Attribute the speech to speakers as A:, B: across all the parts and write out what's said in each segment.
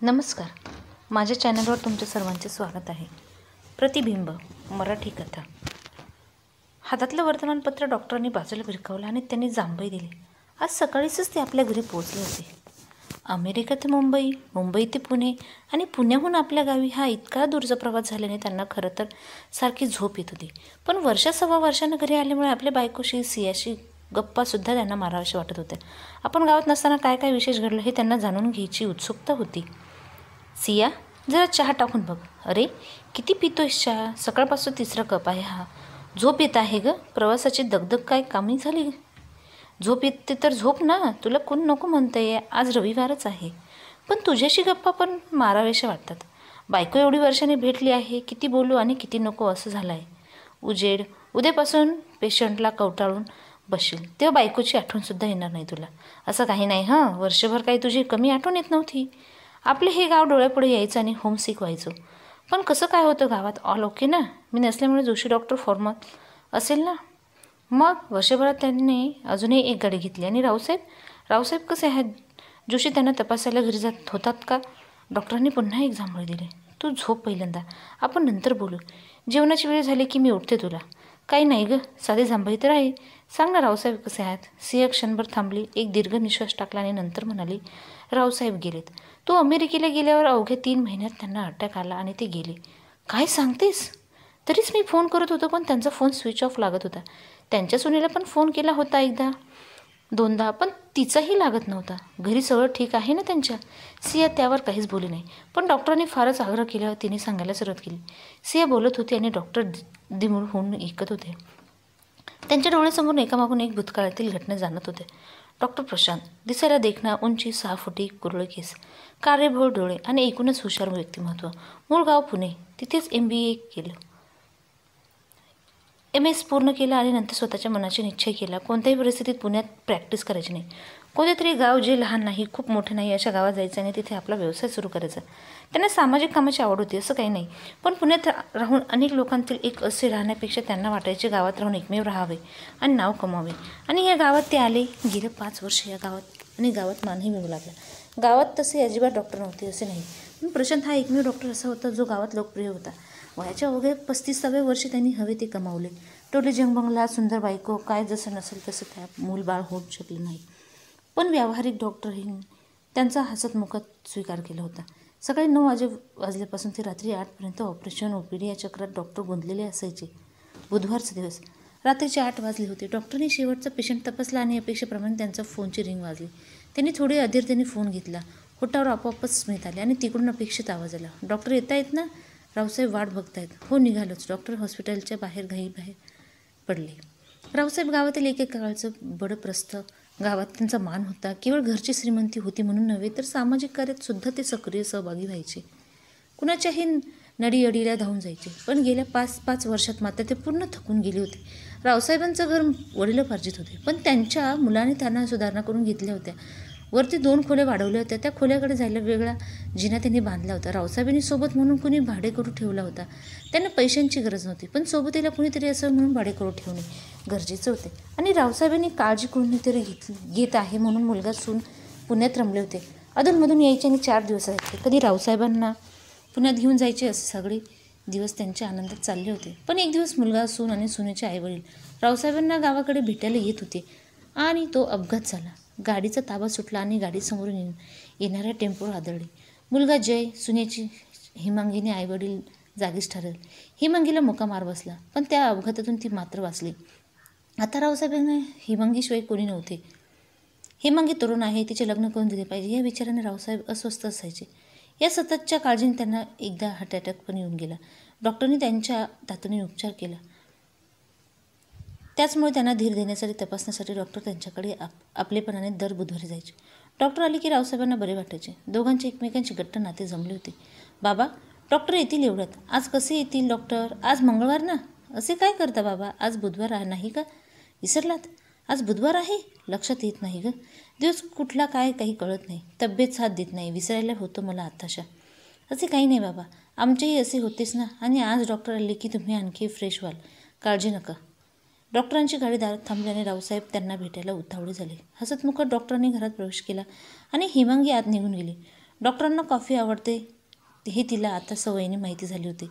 A: नमस्कार. माझ्या चॅनलवर तुमच्या सर्वांचे स्वागत आहे. प्रतिबिंब मराठी कथा. हातातलं वर्तमानपत्र डॉक्टरांनी बाजूला भिरकावलं आणि त्यांनी जांभई दिली. आज सकाळीच ते आपल्या घरी पोहोचले होते. अमेरिका ते मुंबई, मुंबई ते पुणे आणि पुण्याहून आपल्या गावी हा इतका दूरचा प्रवास झाल्याने त्यांना खरं तर सारखी झोप येत होती. पण सव्वा वर्षानं घरी आल्यामुळे आपल्या बायकोशी सियाशी गप्पासुद्धा त्यांना माराव्याशा वाटत होत्या. आपण गावात नसताना काय काय विशेष घडलं हे त्यांना जाणून घ्यायची उत्सुकता होती. सिया, जरा चहा टाकून बघ. अरे, किती पितोयस चहा? सकाळपासून तिसरा कप आहे हा. झोप येत आहे ग? प्रवासाची दगदग काय कमी झाली? झोप येते तर झोप ना, तुला कोण नको म्हणतंय? आज रविवारच आहे. पण तुझ्याशी गप्पा पण माराव्याशा वाटतात. बायको एवढी वर्षाने भेटली आहे, किती बोलू आणि किती नको असं झालं आहे. उजेड, उद्यापासून पेशंटला कवटाळून बसशील तेव्हा बायकोची आठवणसुद्धा येणार नाही तुला. असं काही नाही हां, वर्षभर काही तुझी कमी आठवण येत नव्हती. आपले हे गाव डोळ्यापुढे यायचं आणि होमसिक व्हायचो. पण कसं काय होतं गावात? ऑल ओके ना? मी नसल्यामुळे जोशी डॉक्टर फॉर्मल असेल ना? मग वर्षभरात त्यांनी अजूनही एक गाडी घेतली. आणि रावसाहेब कसे आहेत? जोशी त्यांना तपासायला घरी जात होतात का? डॉक्टरांनी पुन्हा एक जांभळी दिली. तू झोप पहिल्यांदा, आपण नंतर बोलू. जेवणाची वेळ झाली की मी उठते तुला. काही नाही ग, साधे जांभई तर आहे. सांग ना, रावसाहेब कसे आहेत? सिया क्षणभर थांबली, एक दीर्घ निश्वास टाकला आणि नंतर म्हणाली, रावसाहेब गेलेत. तो अमेरिकेला गेल्यावर अवघ्या 3 महिन्यात त्यांना अटॅक आला आणि ते गेले. काय सांगतेस? तरीच मी फोन करत होतो पण त्यांचा फोन स्विच ऑफ लागत होता. त्यांच्या सुनेला पण फोन केला होता एकदा दोनदा, पण तिचाही लागत नव्हता. घरी सगळं ठीक आहे ना त्यांच्या? सिया त्यावर काहीच बोलली नाही. पण डॉक्टरांनी फारच आग्रह केल्यावर तिने सांगायला सुरुवात केली. सिया बोलत होती आणि डॉक्टर दिमूळ होऊन ऐकत होते. त्यांच्या डोळ्यासमोरून एकामागून एक भूतकाळातील घटना जाणत होते. डॉक्टर प्रशांत, दिसायला देखणा, उंची 6 फुटी, कुरळे केस, कार्यभोळ डोळे आणि एकूणच हुशार व्यक्तिमत्व. मूळ गाव पुणे. तिथेच MBA केलं, MS पूर्ण केलं आणि नंतर स्वतःच्या मनाची निश्चय केला. कोणत्याही परिस्थितीत पुण्यात प्रॅक्टिस करायची नाही. कोणतेतरी गाव जे लहान नाही, खूप मोठे नाही अशा गावात जायचं आणि तिथे आपला व्यवसाय सुरू करायचा. त्यांना सामाजिक कामाची आवड होती असं काही नाही. पण पुण्यात राहून अनेक लोकांतील एक असे राहण्यापेक्षा त्यांना वाटायचे गावात राहून एकमेव राहावे आणि नाव कमावे. आणि या गावात ते आले. गेले 5 वर्ष या गावात, आणि गावात मानही मिळू लागला. गावात तसे अजिबात डॉक्टर नव्हते असे नाही, पण प्रशांत हा एकमेव डॉक्टर असा होता जो गावात लोकप्रिय होता. वयाच्या अवघ्या 35व्या वर्षी त्यांनी हवे ते कमावले. टोले जंगबंगला, सुंदर बायको, काय जसं नसेल तसं त्या मूलबाळ होऊ शकले नाही. पण व्यावहारिक डॉक्टरही त्यांचा हसतमुखत स्वीकार केला होता. सकाळी 9 वाजल्यापासून ते रात्री 8पर्यंत ऑपरेशन OPD या चक्रात डॉक्टर गुंतलेले असायचे. बुधवारचा दिवस. रात्रीचे 8 वाजले होते. डॉक्टरने शेवटचा पेशंट तपासला आणि अपेक्षेप्रमाणे त्यांचा फोनची रिंग वाजली. त्यांनी थोडी अधीरतेने फोन घेतला. होटावर आपोआपच स्मित आले आणि तिकडून अपेक्षित आवाज आला. डॉक्टर येत आहेत ना? रावसाहेब वाट बघतायत. हो, निघालोच. डॉक्टर हॉस्पिटलच्या बाहेर बाहेर पडले. रावसाहेब गावातील एकेकाळचं बडप्रस्थ. गावात त्यांचा मान होता. केवळ घरची श्रीमंती होती म्हणून नव्हे, तर सामाजिक कार्यात सुद्धा ते सक्रिय सहभागी व्हायचे. कुणाच्याही नडीअडीला धावून जायचे. पण गेल्या 5 वर्षात मात्र ते पूर्ण थकून गेले होते. रावसाहेबांचं घर वडिलोपार्जित होते, पण त्यांच्या मुलाने त्यांना सुधारणा करून घेतल्या होत्या. वरती 2 खोल्या वाढवल्या होत्या. त्या खोल्याकडे जायला वेगळा जिना त्यांनी बांधला होता. रावसाहेबांनी सोबत म्हणून कुणी भाडेकरू ठेवला होता. त्यांना पैशांची गरज नव्हती, पण सोबतीला कुणीतरी असं म्हणून भाडेकरू ठेवणे गरजेचे होते. आणि रावसाहेबांनी काळजी कुणीतरी घेत आहे म्हणून मुलगा सून पुण्यात रमले होते. अधूनमधून यायचे आणि 4 दिवस राहायचे. कधी रावसाहेबांना पुण्यात घेऊन जायचे. असे सगळे दिवस त्यांच्या आनंदात चालले होते. पण एक दिवस मुलगा, सून आणि सुनेचे आईवडील रावसाहेबांना गावाकडे भेटायला येत होते आणि तो अपघात झाला. गाडीचा ताबा सुटला आणि गाडी समोरून येणाऱ्या टेम्पोवर आदळली. मुलगा जय, सुनेची हिमांगीने आईवडील जागीच ठरवले. हिमांगीला मोका मार बसला, पण त्या अपघातातून ती मात्र वाचली. आता रावसाहेबांना हिमांगीशिवाय कोणी नव्हते. हिमांगी तरुण आहे, तिचे लग्न करून दिले पाहिजे या विचाराने रावसाहेब अस्वस्थ असायचे. या सततच्या काळजीने त्यांना एकदा हार्ट अटॅक पण येऊन गेला. डॉक्टरनी त्यांच्या तातडीने उपचार केला. त्याचमुळे त्यांना धीर देण्यासाठी, तपासण्यासाठी डॉक्टर त्यांच्याकडे आपलेपणाने दर बुधवारी जायचे. डॉक्टर आले की रावसाहेबांना बरे वाटायचे. दोघांचे एकमेकांचे घट्ट नाते जमले होते. बाबा, डॉक्टर येतील एवढ्यात. आज कसे येतील डॉक्टर? आज मंगळवार ना? असे काय करता बाबा? आज बुधवार नाही का? विसरलात? आज बुधवार आहे? लक्षात येत नाही ग. दिवस कुठला काय काही कळत नाही. तब्येत साथ देत नाही. विसरायला होतं मला आत्ताशा. असे काही नाही बाबा, आमचेही असे होतेच ना. आणि आज डॉक्टर आले की तुम्ही आणखी फ्रेश व्हाल. काळजी नका. डॉक्टरांची गाडी दारात थांबली आणि रावसाहेब त्यांना भेटायला उतावळे झाले. हसतमुखत डॉक्टरांनी घरात प्रवेश केला आणि हिमांगी आत निघून गेली. डॉक्टरांना कॉफी आवडते हे तिला आता सवयीने माहिती झाली होती.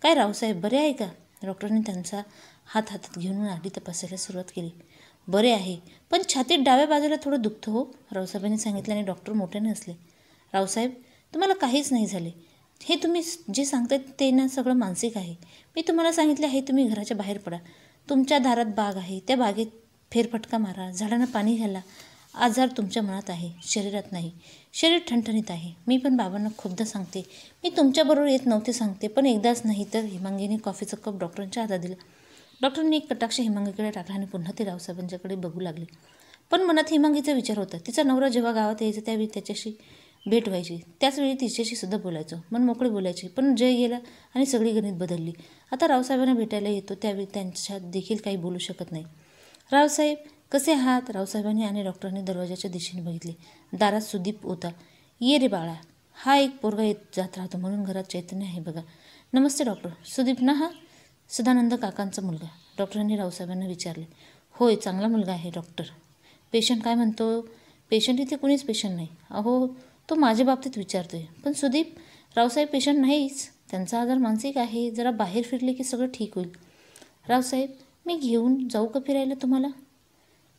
A: काय रावसाहेब बरे आहे का? डॉक्टरांनी त्यांचा हात हातात घेऊन नाडी तपासायला सुरुवात केली. बरे आहे, पण छातीत डाव्या बाजूला थोडं दुखतं हो, रावसाहेबांनी सांगितलं आणि डॉक्टर मोठ्याने हसले. रावसाहेब, तुम्हाला काहीच नाही झाले. हे तुम्ही जे सांगताय ते ना सगळं मानसिक आहे. मी तुम्हाला सांगितले आहे तुम्ही घराच्या बाहेर पडा. तुमच्या दारात बाग आहे, त्या बागेत फेरफटका मारा, झाडांना पाणी घाला. आजार तुमच्या मनात आहे, शरीरात नाही. शरीर ठणठणीत आहे. मी पण बाबांना खूपदा सांगते. मी तुमच्याबरोबर येत नव्हते सांगते, पण एकदाच नाही तर. हेमांगीने कॉफीचा कप डॉक्टरांच्या हातात दिला. डॉक्टरांनी एक कटाक्ष हेमांगीकडे टाकला आणि पुन्हा ते रावसाहेबांच्याकडे बघू लागले. पण मनात हेमांगीचा विचार होता. तिचा नवरा जेव्हा गावात यायचा त्यावेळी त्याच्याशी भेट व्हायची. त्याचवेळी तिच्याशी सुद्धा बोलायचो, मन मोकळे बोलायचे. पण जय गेला आणि सगळी गणित बदलली. आता रावसाहेबांना भेटायला येतो त्यावेळी त्यांच्यात देखील काही बोलू शकत नाही. रावसाहेब कसे आहात? रावसाहेबांनी आणि डॉक्टरांनी दरवाजाच्या दिशेने बघितले. दारात सुदीप होता. ये रे बाळा, हा एक पोरगा येत जात राहतो म्हणून घरात चैतन्य आहे बघा. नमस्ते डॉक्टर. सुदीप ना हा? सदानंद काकांचा मुलगा, डॉक्टरांनी रावसाहेबांना विचारले. होय, चांगला मुलगा आहे डॉक्टर. पेशंट काय म्हणतो? पेशंट इथे कुणीच पेशंट नाही. अहो, तो माझ्या बाबतीत विचारतोय. पण सुदीप, रावसाहेब पेशंट नाहीच. त्यांचा आजार मानसिक आहे. जरा बाहेर फिरले की सगळं ठीक होईल. रावसाहेब, मी घेऊन जाऊ का फिरायला तुम्हाला?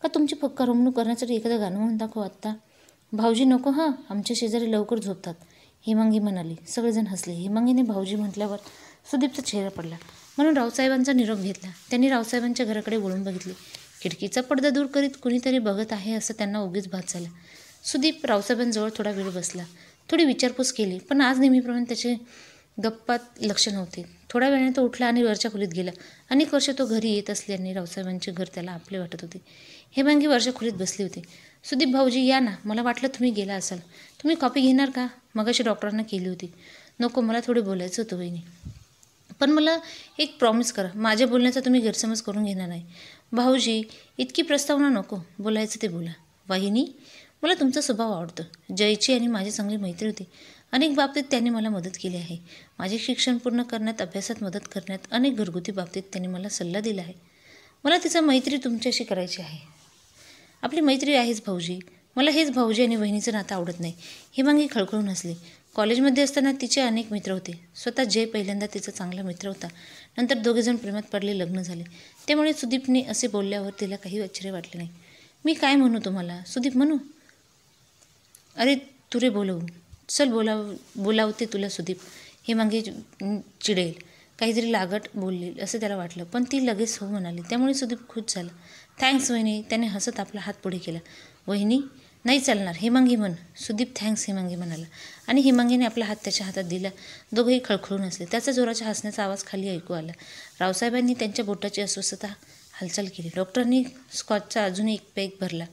A: का तुमची करमणूक करण्यासाठी एखादं गाणं म्हणून दाखव आत्ता? भाऊजी नको हां, आमच्या शेजारी लवकर झोपतात, हेमांगी म्हणाली. सगळेजण हसले. हेमांगीने भाऊजी म्हटल्यावर सुदीपचा चेहरा पडला. म्हणून रावसाहेबांचा निरोप घेतला. त्यांनी रावसाहेबांच्या घराकडे वळून बघितले. खिडकीचा पडदा दूर करीत कुणीतरी बघत आहे असं त्यांना उगीच भास झाला. सुदीप रावसाहेबांजवळ थोडा वेळ बसला. थोडी विचारपूस केली, पण आज नेहमीप्रमाणे त्याचे गप्पात लक्ष नव्हते. थोड्या वेळाने तो उठला आणि वरच्या खोलीत गेला. अनेक वर्ष तो घरी येत असल्याने रावसाहेबांचे घर त्याला आपले वाटत होते. हेमांगी वरच्या खोलीत बसली होती. सुदीप भाऊजी या ना, मला वाटलं तुम्ही गेला असाल. तुम्ही कॉपी घेणार का? मगाशी डॉक्टरांना केली होती. नको, मला थोडे बोलायचं होतं वहिनी. पण मला एक प्रॉमिस करा, माझ्या बोलण्याचा तुम्ही गैरसमज करून घेणार नाही. भाऊजी, इतकी प्रस्तावना नको, बोलायचं ते बोला. वाहिनी, मला तुमचा स्वभाव आवडतो. जयची आणि माझी चांगली मैत्री होती. अनेक बाबतीत त्यांनी मला मदत केली आहे. माझे शिक्षण पूर्ण करण्यात, अभ्यासात मदत करण्यात, अनेक घरगुती बाबतीत त्यांनी मला सल्ला दिला आहे. मला तिचा मैत्री तुमच्याशी करायची आहे. आपली मैत्री आहेच भाऊजी. मला हेच भाऊजी आणि बहिणीचं नातं आवडत नाही. हेमांगी खळखळून हसली. कॉलेजमध्ये असताना तिचे अनेक मित्र होते. स्वतः जय पहिल्यांदा तिचा चांगला मित्र होता. नंतर दोघेजण प्रेमात पडले, लग्न झाले. त्यामुळे सुदीपने असे बोलल्यावर तिला काही आश्चर्य वाटले नाही. मी काय म्हणू तुम्हाला? सुदीप म्हणू? अरे तू रे बोलवू. चल बोलावते तुला सुदीप. हेमांगी चिडेल, काहीतरी लागट बोलली असं त्याला वाटलं. पण ती लगेच हो म्हणाली. त्यामुळे सुदीप खुश झाला. थँक्स वहिनी. त्याने हसत आपला हात पुढे केला. वहिनी नाही चालणार, हेमांगी म्हण. सुदीप थँक्स हेमांगी म्हणाला आणि हेमांगीने आपला हात त्याच्या हातात दिला. दोघंही खळखळून हसले. त्याचा जोराच्या हसण्याचा आवाज खाली ऐकू आला. रावसाहेबांनी त्यांच्या बोटाची अस्वस्थता हालचाल केली. डॉक्टरांनी स्कॉचचा अजून एक पॅक भरला.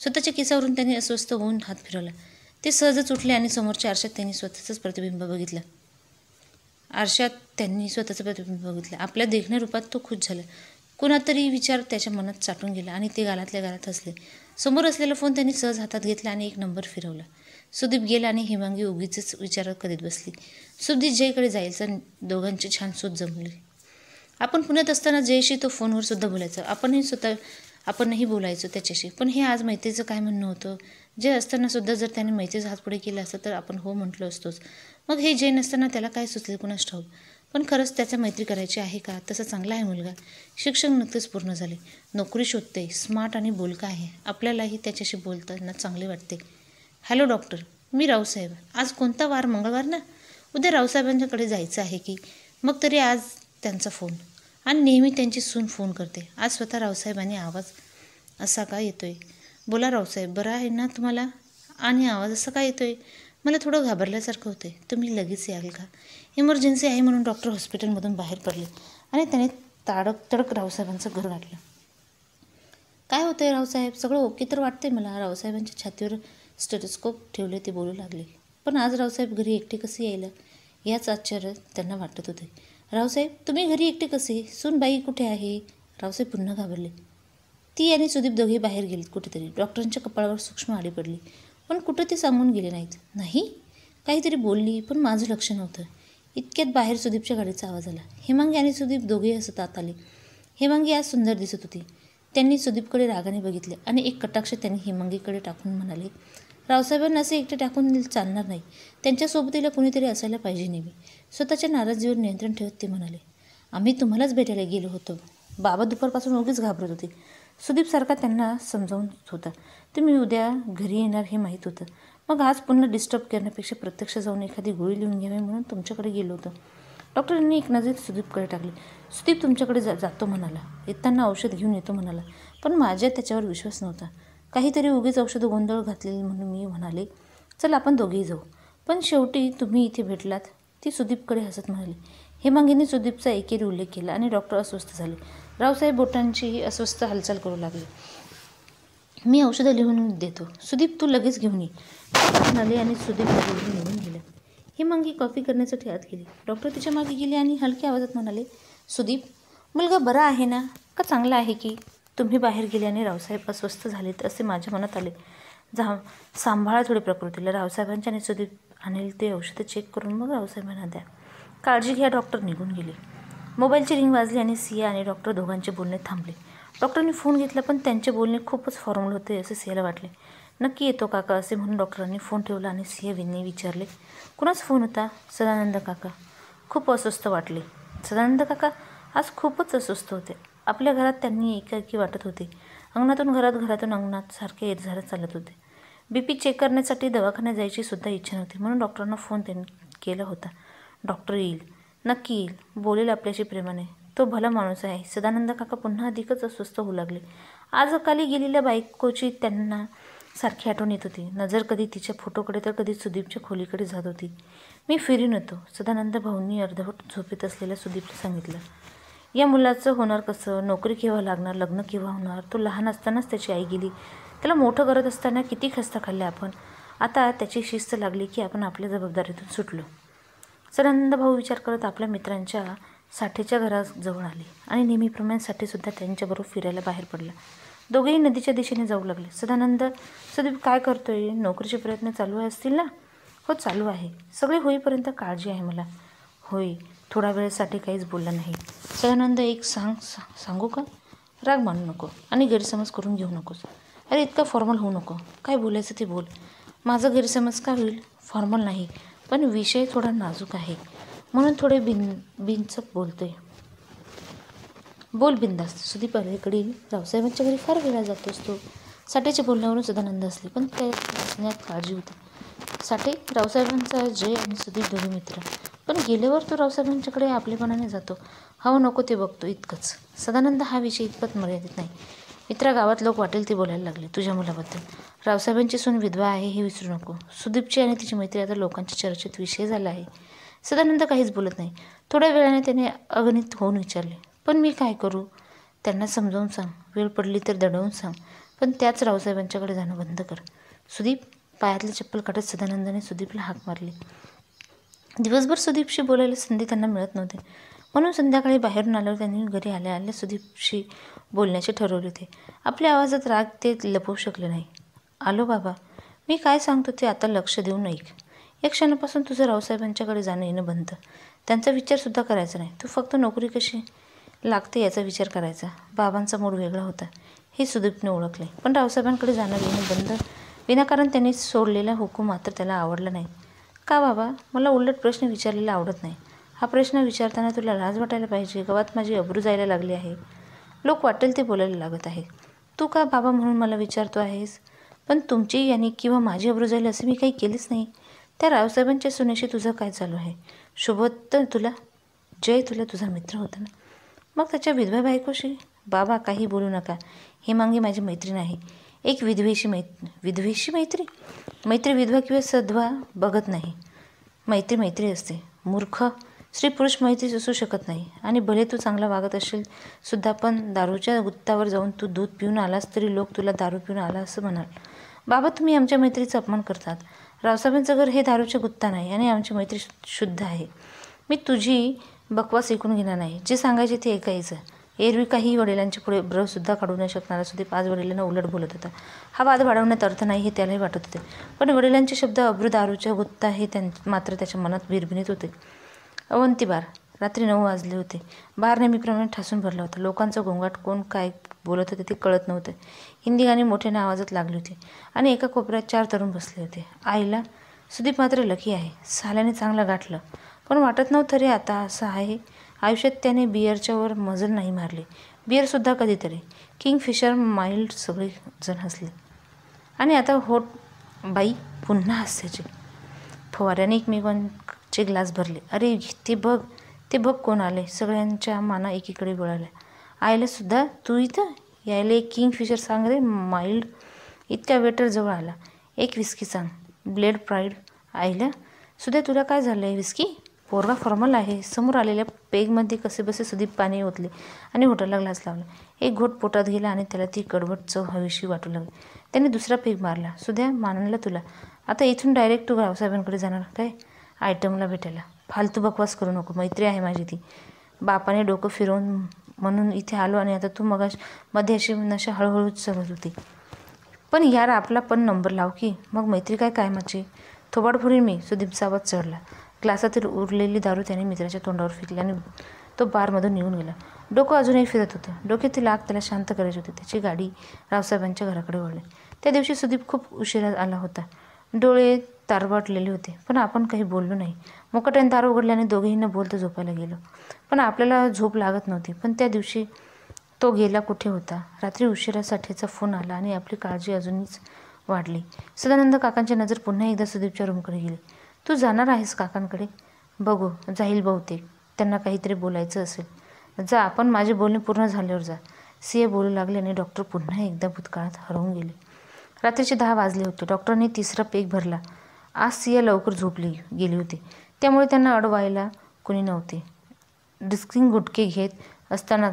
A: स्वतःच्या केसावरून त्यांनी अस्वस्थ होऊन हात फिरवला. ते सहजच उठले आणि समोरच्या आरशात त्यांनी स्वतःचं प्रतिबिंब बघितलं. आपल्या देखण्या रूपात तो खुश झाला. कुणातरी विचार त्याच्या मनात साठून गेला आणि ते गालातल्या गालात हसले. समोर असलेला फोन त्यांनी सहज हातात घेतला आणि एक नंबर फिरवला. सुदीप गेला आणि हेमांगी उगीच विचारात करीत बसली. सुदीप जयकडे जायचं. दोघांची छान सूत जमली. आपण पुण्यात असताना जयशी तो फोनवर सुद्धा बोलायचं. आपणही बोलायचो त्याच्याशी. पण हे आज मैत्रीचं काय म्हणणं होतं? जय असताना सुद्धा जर त्याने मैत्रीचा हात पुढे केला असता तर आपण हो म्हटलो असतोच. मग हे जय नसताना त्याला काय सुचले कुणास ठाऊक. पण खरंच त्याचा मैत्री करायची आहे का? तसा चांगला आहे मुलगा. शिक्षण नुकतेच पूर्ण झाले. नोकरी शोधते. स्मार्ट आणि बोलका आहे. आपल्यालाही त्याच्याशी बोलताना चांगले वाटते. हॅलो डॉक्टर, मी रावसाहेब. आज कोणता वार? मंगळवार ना? उद्या रावसाहेबांच्याकडे जायचं आहे की. मग तरी आज त्यांचा फोन. आणि नेहमी त्यांची सून फोन करते. आज स्वतः रावसाहेबांनी आवाज असा का येतोय? बोला रावसाहेब, बरं आहे ना तुम्हाला? आणि आवाज असा का येतोय? मला थोडं घाबरल्यासारखं होतंय. तुम्ही लगेच याल का? इमर्जन्सी आहे म्हणून डॉक्टर हॉस्पिटलमधून बाहेर पडले आणि त्याने तडक रावसाहेबांचं घर गाठलं. काय होतंय रावसाहेब? सगळं ओके तर वाटतंय मला. रावसाहेबांच्या छातीवर स्टेथोस्कोप ठेवले ते बोलू लागले. पण आज रावसाहेब घरी एकटे कसे यायला? याच आश्चर्य त्यांना वाटत होते. रावसाहेब, तुम्ही घरी एकटे कसे? सूनबाई कुठे आहे? रावसाहेब पुन्हा घाबरले. ती आणि सुदीप दोघे बाहेर गेलेत कुठेतरी. डॉक्टरांच्या कपाळावर सूक्ष्म आळी पडली. पण कुठं ते सांगून गेले नाहीत. नाही, काहीतरी बोलली पण माझं लक्ष नव्हतं. इतक्यात बाहेर सुदीपच्या गाडीचा आवाज आला. हेमांगी आणि सुदीप दोघेही हसत आत आले. हेमांगी आज सुंदर दिसत होती. त्यांनी सुदीपकडे रागाने बघितले आणि एक कटाक्ष त्यांनी हेमांगीकडे टाकून म्हणाले, रावसाहेबांना असे एकटे टाकून चालणार नाही. त्यांच्यासोबतीला कोणीतरी असायला पाहिजे नेहमी. स्वतःच्या नाराजीवर नियंत्रण ठेवत ते म्हणाले, आम्ही तुम्हालाच भेटायला गेलो होतो. बाबा दुपारपासून उगीच घाबरत होते. सुदीपसारखा त्यांना समजावून होता. तुम्ही उद्या घरी येणार हे माहीत होतं. मग आज पुन्हा डिस्टर्ब करण्यापेक्षा प्रत्यक्ष जाऊन एखादी गोळी लिहून घ्यावी म्हणून तुमच्याकडे गेलो होतो. डॉक्टरांनी एक नजर सुदीपकडे टाकली. सुदीप तुमच्याकडे जातो म्हणाला. येताना औषध घेऊन येतो म्हणाला. पण माझ्या त्याच्यावर विश्वास नव्हता. काहीतरी उगीच औषधं गोंधळ घातलेली म्हणून मी म्हणाले, चल आपण दोघेही जाऊ. पण शेवटी तुम्ही इथे भेटलात. ती सुदीपकडे हसत म्हणाली. हेमांगीने सुदीपचा एकेरी उल्लेख केला आणि डॉक्टर अस्वस्थ झाले. रावसाहेब बोटांची अस्वस्थ हालचाल करू लागले. मी औषधं लिहून देतो. सुदीप तू लगेच घेऊन ये म्हणाले आणि सुदीप लगेच निघून गेला. हेमांगी कॉफी करण्यासाठी आत गेली. डॉक्टर तिच्या मागे गेले आणि हलक्या आवाजात म्हणाले, सुदीप मुलगा बरा आहे ना, का चांगला आहे की? तुम्ही बाहेर गेल्याने रावसाहेब अस्वस्थ झालेत असे माझ्या मनात आले. सांभाळा थोडी प्रकृतीला. रावसाहेबांच्या आणि सुदीप आणेल ते औषधं चेक करून मग रावसाहेबांना द्या. काळजी घ्या. डॉक्टर निघून गेले. मोबाईलची रिंग वाजली आणि सिया आणि डॉक्टर दोघांचे बोलणे थांबले. डॉक्टरांनी फोन घेतला पण त्यांचे बोलणे खूपच फॉर्मल होते असे सियाला वाटले. नक्की येतो काका असे म्हणून डॉक्टरांनी फोन ठेवला आणि सियाने विचारले, कुणाचा फोन होता? सदानंद काका. खूप अस्वस्थ वाटले. सदानंद काका आज खूपच अस्वस्थ होते. आपल्या घरात त्यांनी एकाएकी वाटत होते. अंगणातून घरातून अंगणात सारखे येरझारत चालत होते. BP चेक करण्यासाठी दवाखान्यात जायची सुद्धा इच्छा नव्हती म्हणून डॉक्टरांना फोन त्यांनी केला होता. डॉक्टर येईल, नक्की येईल, बोलेल आपल्याशी प्रेमाने. तो भला माणूस आहे. सदानंद काका पुन्हा अधिकच अस्वस्थ होऊ लागले. आज अकाली गेलेल्या बायकोची त्यांना सारखी आठवण येत होती. नजर कधी तिच्या फोटोकडे तर कधी सुदीपच्या खोलीकडे जात होती. मी फिरून येतो, सदानंद भाऊंनी अर्धवट झोपेत असलेल्या सुदीपला सांगितलं. या मुलाचं होणार कसं? नोकरी केव्हा लागणार? लग्न केव्हा होणार? तो लहान असतानाच त्याची आई गेली. त्याला मोठं करत असताना किती खस्ता खाल्ल्या आपण. आता त्याची शिस्त लागली की आपण आपल्या जबाबदारीतून सुटलो. सदानंद भाऊ विचार करत आपल्या मित्रांच्या साठेच्या घराजवळ आले आणि नेहमीप्रमाणे साठेसुद्धा त्यांच्याबरोबर फिरायला बाहेर पडला. दोघेही नदीच्या दिशेने जाऊ लागले. सदानंद, सुदीप काय करतोय? नोकरीचे प्रयत्न चालू असतील ना? हो चालू आहे. सगळे होईपर्यंत काळजी आहे मला. होय. थोडा वेळासाठी काहीच बोलला नाही. सदानंद एक सांगू का? राग मानू नको आणि गैरसमज करून घेऊ नकोस. अरे इतका फॉर्मल होऊ नको. काय बोलायचं ते बोल. माझा गैरसमज का होईल? फॉर्मल नाही, पण विषय थोडा नाजूक आहे म्हणून थोडे बिनचक बोलतोय. बोल बिंदास. सुदीप अलीकडील रावसाहेबांच्या घरी फार वेळा जातोस तो. साठेच्या बोलण्यावरून सदानंद असले पण त्या हसण्यात काळजी होती. साठे, रावसाहेबांचा जय आणि सुदीप दोघे मित्र. पण गेल्यावर तो रावसाहेबांच्याकडे आपलेपणाने जातो. हवं नको ते बघतो इतकंच. सदानंद हा विषय इतपत मर्यादित नाही. मित्रा, गावात लोक वाटेल ते बोलायला लागले तुझ्या मुलाबद्दल. रावसाहेबांची सून विधवा आहे हे विसरू नको. सुदीपची आणि तिची मैत्री आता लोकांच्या चर्चेत विषय झाला आहे. सदानंद काहीच बोलत नाही. थोड्या वेळाने त्याने अगणित होऊन विचारले, पण मी काय करू? त्यांना समजावून सांग. वेळ पडली तर दडवून सांग. पण त्याच रावसाहेबांच्याकडे जाणं बंद कर. सुदीप. पायातली चप्पल काढत सदानंदाने सुदीपला हाक मारली. दिवसभर सुदीपशी बोलायला संधी त्यांना मिळत नव्हते म्हणून संध्याकाळी बाहेरून आल्यावर त्यांनी घरी आल्या आल्या सुदीपशी बोलण्याचे ठरवले होते. आपल्या आवाजात राग ते लपवू शकले नाही. आलो बाबा. मी काय सांगतो ते आता लक्ष देऊन ऐक. या क्षणापासून तुझं रावसाहेबांच्याकडे जाणं येणं बंद. त्यांचा विचारसुद्धा करायचा नाही. तू फक्त नोकरी कशी लागते याचा विचार करायचा. बाबांचा मूड वेगळा होता हे सुदीपने ओळखले. पण रावसाहेबांकडे जाणं येणं बंद विनाकारण त्यांनी सोडलेला हुकूम मात्र त्याला आवडला नाही. का बाबा? मला उलट प्रश्न विचारलेला आवडत नाही. हा प्रश्न विचारताना तुला लाज वाटायला पाहिजे. गावात माझी अब्रू जायला लागली आहे. लोक वाटेल ते बोलायला लागत आहे. तू का बाबा म्हणून मला विचारतो आहेस? पण तुमची यांनी किंवा माझी अब्रू जाईल असं मी काही केलेच नाही. त्या रावसाहेबांच्या सुनेशी तुझं काय चालू आहे? शोभत तुला? जय तुला तुझा मित्र होता ना, मग त्याच्या विधवा बायकोशी? बाबा काही बोलू नका. हेमांगी माझी मैत्रीण आहे. एक विधवेशी मैत्री? मैत्री विधवा किंवा सधवा बघत नाही. मैत्री मैत्री असते. मूर्ख. स्त्री पुरुष मैत्रीच असू शकत नाही. आणि भले तू चांगला वागत असेल सुद्धा पण दारूच्या गुत्तावर जाऊन तू दूध पिऊन आलास तरी लोक तुला दारू पिऊन आला असं म्हणाल. बाबा तुम्ही आमच्या मैत्रीचा अपमान करतात. रावसाहेबांचं घर हे दारूच्या गुत्ता नाही आणि आमची मैत्री शुद्ध आहे. मी तुझी बकवास ऐकून घेणार नाही. जे सांगायचे ते ऐकायचं. एरवी काही वडिलांच्या पुढे ब्रशसुद्धा काढू न शकणारा सुदीप आज वडिलांना उलट बोलत होता. हा वाद वाढवण्यात अर्थ नाही हे त्यालाही वाटत होते. पण वडिलांचे शब्द अब्रू दारूच्या गुत्ता हे मात्र त्याच्या मनात भिरभिनीत होते. अवंती बार. रात्री 9 वाजले होते. बार नेहमीप्रमाणे ठासून भरला होता. लोकांचा गोंगाट. कोण काय बोलत होते ते कळत नव्हतं. हिंदी गाणी मोठ्याने आवाजात लागली होती आणि एका कोपऱ्यात 4 तरुण बसले होते. आईला सुदीप मात्र लकी आहे, साल्याने चांगलं गाठलं. पण वाटत नव्हतं रे आता असं आहे. आयुष्यात त्याने बिअरच्या वर मजल नाही मारली. बिअरसुद्धा कधीतरी. किंगफिशर, माइल्ड सगळे जण हसले. आणि आता होट बाई पुन्हा हास्याचे फवाऱ्याने एकमेकांचे ग्लास भरले. अरे ते बघ कोण आले. सगळ्यांच्या माना एकीकडे वळाल्या. आईला सुद्धा तू इथं यायला एक किंगफिशर सांग रे माइल्ड. इतक्या वेटर जवळ आला. एक विस्की सांग. Blade pride. आईला सुद्धा तुला काय झालं आहे? विस्की? पोरगा फॉर्मल आहे. समोर आलेल्या पेगमध्ये कसेबसे सुदीप पाणी ओतले आणि होटाला ग्लास लावला. एक घोट पोटात गेला आणि त्याला ती कडवट चव हवीशी वाटू लागली. त्याने दुसरा पेग मारला. सुद्धा मानलं तुला. आता इथून डायरेक्ट तू रावसाहेबांकडे जाणार काय? आयटमला भेटायला. फालतू बकवास करू नको. मैत्री आहे माझी ती. बापाने डोकं फिरवून म्हणून इथे आलो आणि आता तू मध्ये अशी नशा हळूहळू चढत होती. पण यार आपला पण नंबर लाव की. मग मैत्री काय कायमाची. थोबाड फोडीन मी. सुदीपचा आवाज चढला. ग्लासातील उरलेली दारू त्याने मित्राच्या तोंडावर फेकली आणि तो बारमधून निघून गेला. डोकं अजूनही फिरत होतं. डोक्यातील आग त्याला शांत करायची होती. त्याची गाडी रावसाहेबांच्या घराकडे वळली. त्या दिवशी सुदीप खूप उशिरा आला होता. डोळे तारवाटलेले होते. पण आपण काही बोललो नाही. मुकाट्याने दार उघडल्याने दोघेही न बोलता झोपायला गेलो. पण आपल्याला झोप लागत नव्हती. पण त्या दिवशी तो गेला कुठे होता. रात्री उशिरासाठीचा फोन आला आणि आपली काळजी अजूनच वाढली. सदानंद काकांची नजर पुन्हा एकदा सुदीपच्या रूमकडे गेली. तू जाणार आहेस काकांकडे? बघू, जाईल बहुतेक. त्यांना काहीतरी बोलायचं असेल. जा, आपण माझे बोलणे पूर्ण झाल्यावर जा. सीए बोलू लागले आणि डॉक्टर पुन्हा एकदा भूतकाळात हरवून गेले. रात्रीचे 10 वाजले होते. डॉक्टरने तिसरा पेग भरला. आज सीए लवकर झोपली गेली होती. त्यामुळे त्यांना अडवायला कुणी नव्हते. डिस्किंग गुटके घेत असताना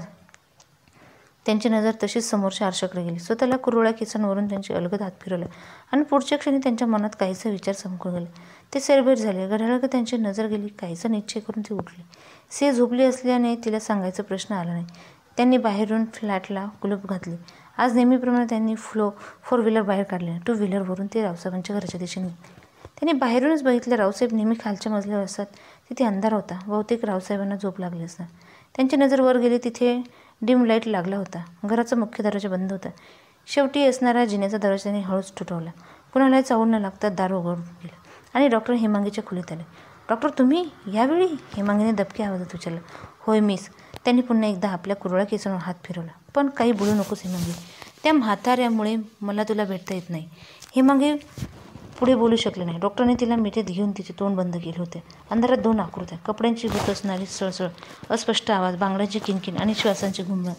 A: त्यांची नजर तशीच समोरच्या आरशाकडे गेली. स्वतःला कुरवळ्या केसांवरून त्यांची अलगद हात फिरवला आणि पुढच्या क्षणी त्यांच्या मनात काहीसा विचार चमकून गेला. ते सैरभैर झाले. घड्याळाकडे त्यांची नजर गेली. काहीसा निश्चय करून ते उठले. सीए झोपली असल्याने तिला सांगायचा प्रश्न आला नाही. त्यांनी बाहेरून फ्लॅटला कुलूप घातले. आज नेहमीप्रमाणे त्यांनी फोर व्हीलर बाहेर काढले. 2 व्हीलरवरून ते रावसाहेबांच्या घराच्या दिशेने त्यांनी बाहेरूनच बघितले. रावसाहेब नेहमी खालच्या मजल्यावर असतात. तिथे अंधार होता. बहुतेक रावसाहेबांना झोप लागली असणार. त्यांची नजर वर गेली. तिथे डिम लाईट लागला होता. घराचा मुख्य दरवाजा बंद होता. शेवटी असणारा जिन्याचा दरवाजा त्यांनी हळूच तुटवला. कुणालाही चावून न लागता दार उघडून गेलं आणि डॉक्टर हेमांगीच्या खोलीत आले. डॉक्टर तुम्ही यावेळी? हेमांगीने दबक्या आवाजात विचारलं. होय मिस. त्यांनी पुन्हा एकदा आपल्या कुरळ्या केसांवर हात फिरवला. पण काही बोलू नकोस हेमांगी. त्या म्हाताऱ्यामुळे मला तुला भेटता येत नाही. हेमांगी पुढे बोलू शकले नाही. डॉक्टरने तिला मिठीत घेऊन तिचे तोंड बंद केले होते. अंधारात 2 आकृत्या, कपड्यांची गुत असणारी सळसळ, अस्पष्ट आवाज, बांगड्यांची किणकिण आणि श्वासांची घुमघुम.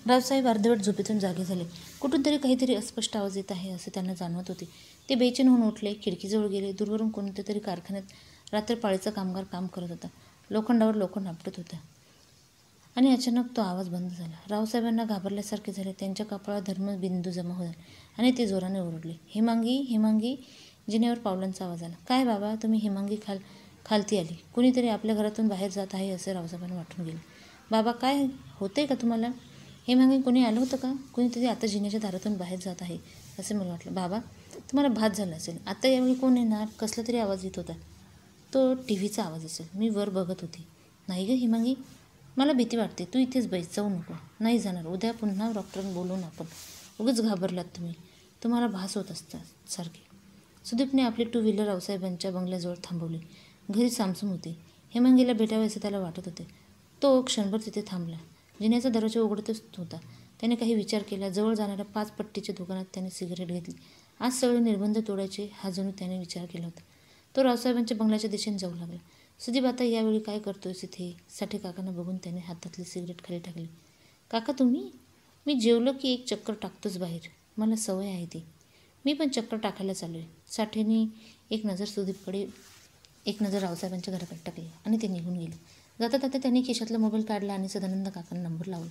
A: रावसाहेब अर्धवट झोपेतून जागे झाले. कुठून तरी काहीतरी अस्पष्ट आवाज येत आहे असे त्यांना जाणवत होते. ते बेचैन होऊन उठले. खिडकीजवळ गेले. दूरवरून कोणत्या तरी कारखान्यात रात्रपाळीचा कामगार काम करत होता. लोखंडावर लोखंड आपटत होता आणि अचानक तो आवाज बंद झाला. रावसाहेबांना घाबरल्यासारखे झाले. त्यांच्या कपाळात धर्मबिंदू जमा झाले आणि ते जोराने ओरडले. हेमांगी, हेमांगी. जिन्यावर पावलांचा आवाज आला. काय बाबा, तुम्ही? हेमांगी खालती आली. कुणीतरी आपल्या घरातून बाहेर जात आहे असे रावसाहेबांना वाटून गेले. बाबा, काय होतंय का तुम्हाला? हेमांगी, कोणी आलं होतं का? कुणीतरी आता जिन्याच्या दारातून बाहेर जात आहे असे मला वाटलं. बाबा, तुम्हाला भात झाला असेल. आता यावेळी कोण येणार? कसला तरी आवाज येत होता. तो टीव्हीचा आवाज असेल. मी वर बघत होती. नाही ग हेमांगी, मला भीती वाटते. तू इथेच बैस, जाऊ नको. नाही जाणार. उद्या पुन्हा डॉक्टरांना बोलून आपण. उगीच घाबरलात तुम्ही. तुम्हाला भास होत असतात सारखे. सुदीपने आपली 2 व्हीलर रावसाहेबांच्या बंगल्याजवळ थांबवली. घरी सामसूम होते. हेमांगीला भेटावे असे त्याला वाटत होते. तो क्षणभर तिथे थांबला. जिन्याचा दरवाजा उघडतच होता. त्याने काही विचार केला. जवळ जाणाऱ्या 5 पट्टीच्या दुकानात त्याने सिगारेट घेतली. आज सगळे निर्बंध तोडायचे हा जणू त्याने विचार केला होता. तो रावसाहेबांच्या बंगल्याच्या दिशेने जाऊ लागला. सुदीप आता यावेळी काय करतोयस इथे? साठे काकांना बघून त्याने हातातली सिगरेट खाली टाकली. काका तुम्ही? मी जेवलो की एक चक्कर टाकतोच बाहेर. मला सवय आहे ती. मी पण चक्कर टाकायला चालू आहे. साठेने एक नजर सुदीपकडे, एक नजर रावसाहेबांच्या घराकडे टाकली आणि ते निघून गेले. जाता जाता त्यांनी खिशातला मोबाईल काढला आणि सदानंद काकांना नंबर लावला.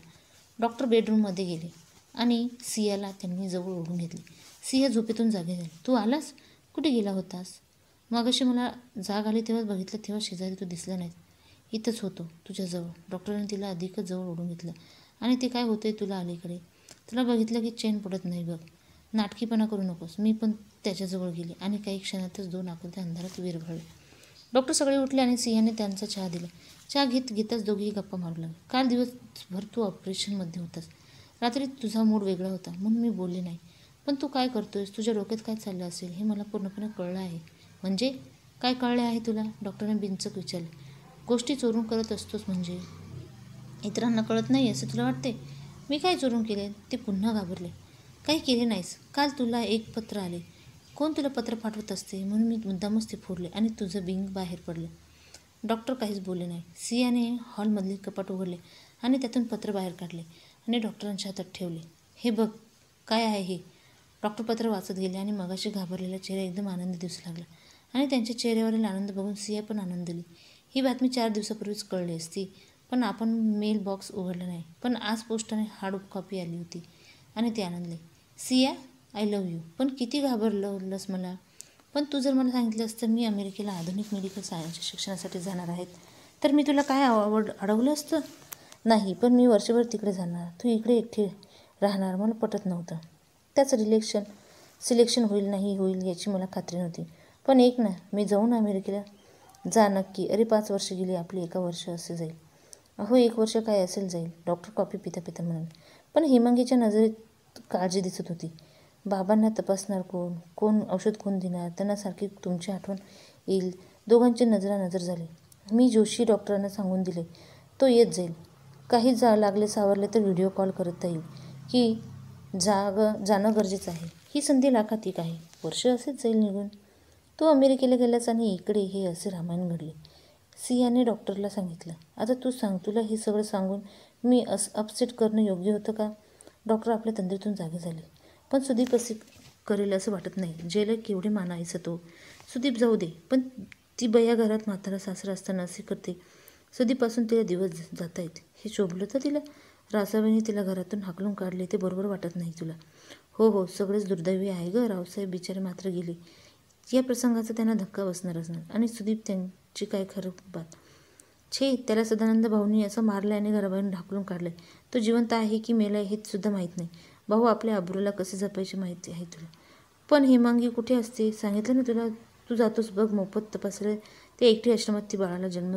A: डॉक्टर बेडरूममध्ये गेले आणि सियाला त्यांनी जवळ ओढून घेतले. सिया झोपेतून जागे झाली. तू आलास? कुठे गेला होतास? मगाशी मला जाग आली तेव्हाच बघितलं, तेव्हा शेजारी तू दिसला नाहीत. इथंच होतो तुझ्याजवळ. डॉक्टरांनी तिला अधिकच जवळ ओढून घेतलं. आणि ते काय होतंय तुला अलीकडे? तुला बघितलं की चैन पडत नाही बघ. नाटकीपणा करू नकोस. मी पण त्याच्याजवळ गेले आणि काही क्षणातच 2 आकृत्या अंधारात विरघळल्या. डॉक्टर सगळे उठले आणि सिंहाने त्यांचा चहा दिला. चहा घेताच दोघेही गप्पा मारू लागले. काल दिवसभर तू ऑपरेशनमध्ये होतास. रात्री तुझा मूड वेगळा होता म्हणून मी बोलले नाही. पण तू काय करतोयस, तुझ्या डोक्यात काय चाललं असेल हे मला पूर्णपणे कळलं आहे. म्हणजे काय कळले आहे तुला? डॉक्टरने बिनचूक विचारले. गोष्टी चोरून करत असतोस म्हणजे इतरांना कळत नाही असं तुला वाटते? मी काय चोरून केले? ते पुन्हा घाबरले. काही केले नाहीस. काल तुला एक पत्र आले. कोण तुला पत्र पाठवत असते म्हणून मी मुद्दामच ते फोडले आणि तुझं बिंग बाहेर पडलं. डॉक्टर काहीच बोलले नाही. सियाने हॉलमधले कपाट उघडले आणि त्यातून पत्र बाहेर काढले आणि डॉक्टरांच्या हातात ठेवले. हे बघ, काय आहे हे? डॉक्टर पत्र वाचत गेले आणि मगाशी घाबरलेला चेहरा एकदम आनंदी दिसू लागला आणि त्यांच्या चेहऱ्यावरील आनंद बघून सिया पण आनंदली. ही बातमी 4 दिवसापूर्वीच कळली असती, पण आपण मेल बॉक्स उघडला नाही. पण आज पोस्टाने हार्ड कॉपी आली होती आणि ते आनंदले. Siya, I love you. पण किती घाबरवलंस मला. पण तू जर मला सांगितलं असतं मी अमेरिकेला आधुनिक मेडिकल सायन्सच्या शिक्षणासाठी जाणार आहेत, तर मी तुला काय अडवलं असतं? नाही, पण मी वर्षभर तिकडे जाणार, तू इकडे एकटी राहणार, मला पटत नव्हतं. त्याचं सिलेक्शन होईल नाही होईल याची मला खात्री नव्हती. पण एक ना, मी जाऊन अमेरिकेला. जा नक्की. अरे 5 वर्ष गेली आपली, 1 वर्ष असे जाईल. अहो 1 वर्ष काय असेल जाईल, डॉक्टर कॉफी पिता पिता म्हणाले. पण हेमांगीच्या नजरेत काळजी दिसत होती. बाबांना तपासणार कोण, कोण औषध कोण देणार, त्यांना सारखी तुमची आठवण येईल. दोघांची नजरानजर झाली. मी जोशी डॉक्टरांना सांगून दिले, तो येत जाईल. काही लागले सावरले तर व्हिडिओ कॉल करता येईल की जाणं गरजेचं आहे. ही संधी लाखात एक आहे. वर्ष असेच जाईल निघून. तू अमेरिकेला गेलास आणि इकडे हे असे रामायण घडले. सियाने डॉक्टरला सांगितलं. आता तू सांग, तुला हे सगळं सांगून मी अपसेट करणं योग्य होतं का? डॉक्टर आपल्या तंद्रीतून जागे झाले. पण सुदीप असे करेल असं वाटत नाही. जेला केवढे मानायचं तो. सुदीप जाऊ दे, पण ती बया घरात म्हातारा सासरा असताना असे करते. सुदीपपासून तिला दिवस जात आहेत हे शोभलं तर तिला? रासाबाईंनी तिला घरातून हाकलून काढले ते बरोबर वाटत नाही तुला? हो हो, सगळेच दुर्दैवी आहे गं. रावसाहेब बिचारे मात्र गेले. या प्रसंगाचा त्यांना धक्का बसणारच नाही. आणि सुदीप त्यांची काय खरं बात. छे, त्याला सदानंद भाऊंनी असं मारलं आणि घराबाहेरून ढाकलून काढलंय. तो जिवंत आहे की मेलाय हे सुद्धा माहीत नाही. भाऊ आपल्या अब्रूला कसे जपायचे माहिती आहे तुला. पण हेमांगी कुठे असते? सांगितलं ना तुला. तू जातोस बघ, मोफत तपासले. ते एकटी आश्रमात ती बाळाला जन्म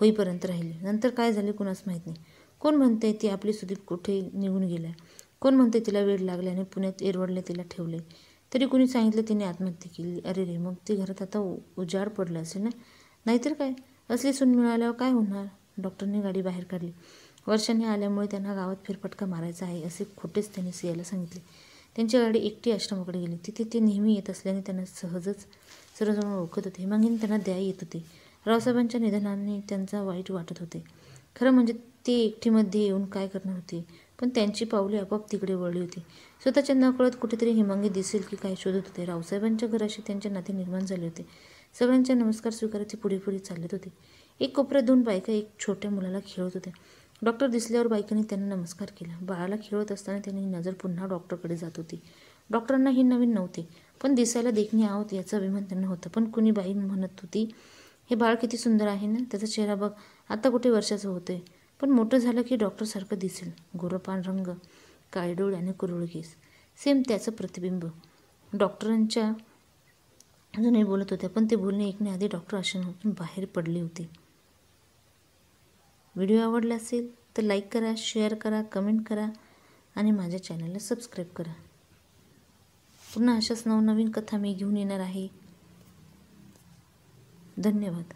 A: होईपर्यंत राहिली. नंतर काय झाले कुणास माहीत नाही. कोण म्हणते ती आपली सुदीप कुठे निघून गेलाय. कोण म्हणते तिला वेळ लागले आणि पुण्यात एरवडले तिला ठेवले. तरी कुणी सांगितलं तिने आत्महत्या केली. अरे रे, मग ती घरात आता उजाड पडलं असेल ना. नाहीतर काय, असली सून मिळाल्यावर काय होणार. डॉक्टरने गाडी बाहेर काढली. वर्षांनी आल्यामुळे त्यांना गावात फेरफटका मारायचा आहे असे खोटेच त्यांनी सियाला सांगितले. त्यांची गाडी एकटी आश्रमाकडे गेली. तिथे ते नेहमी येत असल्याने त्यांना सर्वजण ओळखत होते. हेमांगीने त्यांना द्या येत होते. रावसाहेबांच्या निधनाने त्यांचा वाईट वाटत होते. खरं म्हणजे ते एकटीमध्ये येऊन काय करणार होते. पण त्यांची पावले आपोआप तिकडे वळली होती. स्वतःच्या नकळत कुठेतरी हेमांगी दिसेल की काय शोधत होते. रावसाहेबांच्या घराशी त्यांचे नाते निर्माण झाले होते. सगळ्यांच्या नमस्कार स्वीकारत ते पुढे पुढे चालत होते. एक कोपऱ्यात 2 बायका एक छोट्या मुलाला खेळत होत्या. डॉक्टर दिसल्यावर बायकांनी त्यांना नमस्कार केला. बाळाला खेळत असताना त्यांनी नजर पुन्हा डॉक्टरकडे जात होती. डॉक्टरांना ही नवीन नव्हते, पण दिसायला देखणी आहोत याचा अभिमान त्यांना होता. पण कुणी बाई म्हणत होती, हे बाळ किती सुंदर आहे ना, त्याचा चेहरा बघ, आता कुठे वर्षाचं होतंय, पण मोठं झालं की डॉक्टरसारखं दिसेल. गोरपान रंग, काळे डोळे आणि कुरळ केस, सेम त्याचं प्रतिबिंब. डॉक्टरांच्या अजूनही बोलत होत्या, पण ते बोलणे ऐकण्याआधी डॉक्टर आश्रमातून बाहेर पडले होते. व्हिडिओ आवडला असेल तर लाईक करा, शेअर करा, कमेंट करा आणि माझ्या चॅनलला सबस्क्राईब करा. पुन्हा अशाच नवनवीन कथा मी घेऊन येणार आहे. धन्यवाद.